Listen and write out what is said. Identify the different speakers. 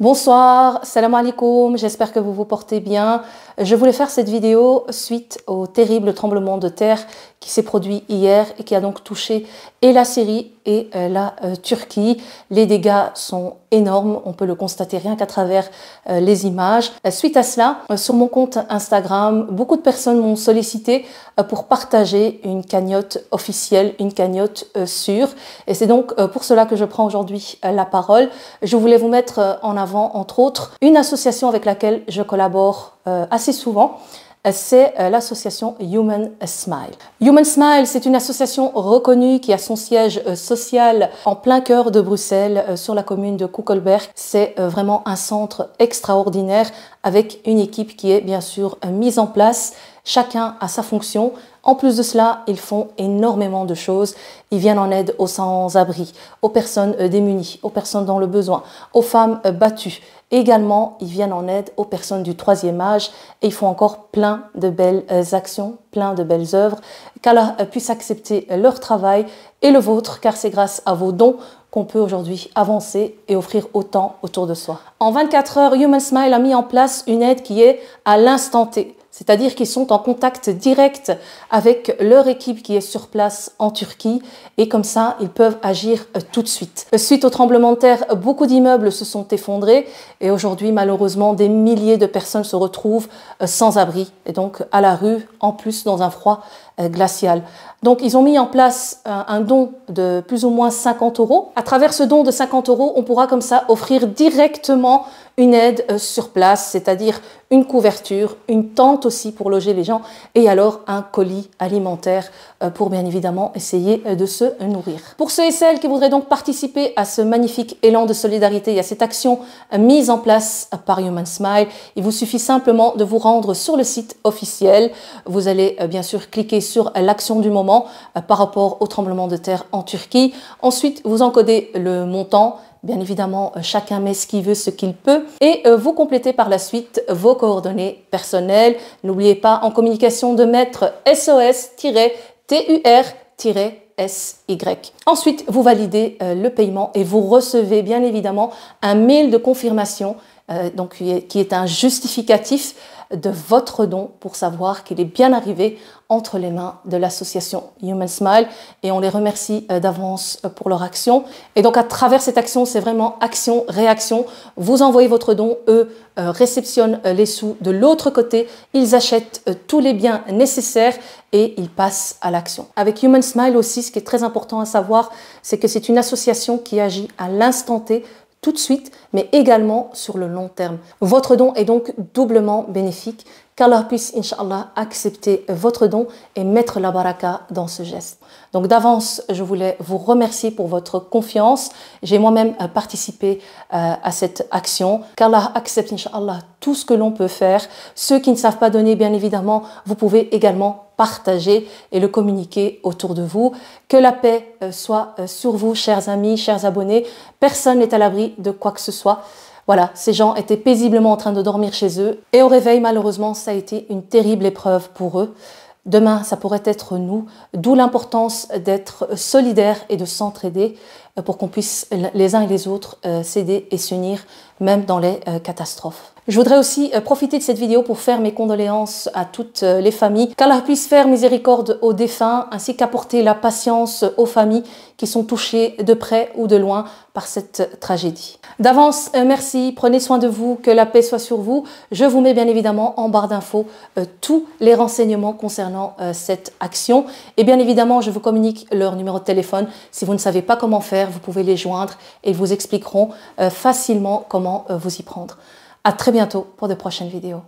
Speaker 1: Bonsoir, salam alaikum, j'espère que vous vous portez bien. Je voulais faire cette vidéo suite au terrible tremblement de terre qui s'est produit hier et qui a donc touché et la Syrie et la Turquie. Les dégâts sont énormes, on peut le constater rien qu'à travers les images. Suite à cela, sur mon compte Instagram, beaucoup de personnes m'ont sollicité pour partager une cagnotte officielle, une cagnotte sûre. Et c'est donc pour cela que je prends aujourd'hui la parole. Je voulais vous mettre en avant, entre autres, une association avec laquelle je collabore assez souvent. C'est l'association Human Smile. Human Smile, c'est une association reconnue qui a son siège social en plein cœur de Bruxelles, sur la commune de Koekelberg. C'est vraiment un centre extraordinaire avec une équipe qui est bien sûr mise en place. Chacun a sa fonction. En plus de cela, ils font énormément de choses. Ils viennent en aide aux sans-abri, aux personnes démunies, aux personnes dans le besoin, aux femmes battues. Également, ils viennent en aide aux personnes du troisième âge et ils font encore plein de belles actions, plein de belles œuvres. Qu'Allah puisse accepter leur travail et le vôtre, car c'est grâce à vos dons qu'on peut aujourd'hui avancer et offrir autant autour de soi. En 24 heures, Human Smile a mis en place une aide qui est à l'instant T. C'est-à-dire qu'ils sont en contact direct avec leur équipe qui est sur place en Turquie et comme ça, ils peuvent agir tout de suite. Suite au tremblement de terre, beaucoup d'immeubles se sont effondrés et aujourd'hui, malheureusement, des milliers de personnes se retrouvent sans abri et donc à la rue, en plus dans un froid glacial. Donc, ils ont mis en place un don de plus ou moins 50 €. À travers ce don de 50 €, on pourra comme ça offrir directement une aide sur place, c'est-à-dire une couverture, une tente aussi pour loger les gens et alors un colis alimentaire pour bien évidemment essayer de se nourrir. Pour ceux et celles qui voudraient donc participer à ce magnifique élan de solidarité et à cette action mise en place par Human Smile, il vous suffit simplement de vous rendre sur le site officiel. Vous allez bien sûr cliquer sur l'action du moment par rapport au tremblement de terre en Turquie. Ensuite, vous encodez le montant. Bien évidemment, chacun met ce qu'il veut, ce qu'il peut. Et vous complétez par la suite vos coordonnées personnelles. N'oubliez pas en communication de mettre SOS-TUR-SY. Ensuite, vous validez le paiement et vous recevez bien évidemment un mail de confirmation qui est un justificatif de votre don pour savoir qu'il est bien arrivé entre les mains de l'association Human Smile et on les remercie d'avance pour leur action. Et donc à travers cette action, c'est vraiment action-réaction. Vous envoyez votre don, eux réceptionnent les sous de l'autre côté, ils achètent tous les biens nécessaires et ils passent à l'action. Avec Human Smile aussi, ce qui est très important à savoir, c'est que c'est une association qui agit à l'instant T, tout de suite, mais également sur le long terme. Votre don est donc doublement bénéfique. Qu'Allah puisse, Inch'Allah, accepter votre don et mettre la baraka dans ce geste. Donc d'avance, je voulais vous remercier pour votre confiance. J'ai moi-même participé à cette action. Qu'Allah accepte, Inch'Allah, tout ce que l'on peut faire. Ceux qui ne savent pas donner, bien évidemment, vous pouvez également partager et le communiquer autour de vous. Que la paix soit sur vous, chers amis, chers abonnés. Personne n'est à l'abri de quoi que ce soit. Voilà, ces gens étaient paisiblement en train de dormir chez eux et au réveil, malheureusement, ça a été une terrible épreuve pour eux. Demain, ça pourrait être nous, d'où l'importance d'être solidaires et de s'entraider pour qu'on puisse les uns et les autres s'aider et s'unir, même dans les catastrophes. Je voudrais aussi profiter de cette vidéo pour faire mes condoléances à toutes les familles. Qu'Allah puisse faire miséricorde aux défunts ainsi qu'apporter la patience aux familles qui sont touchées de près ou de loin par cette tragédie. D'avance, merci, prenez soin de vous, que la paix soit sur vous. Je vous mets bien évidemment en barre d'infos tous les renseignements concernant cette action. Et bien évidemment, je vous communique leur numéro de téléphone. Si vous ne savez pas comment faire, vous pouvez les joindre et ils vous expliqueront facilement comment vous y prendre. À très bientôt pour de prochaines vidéos.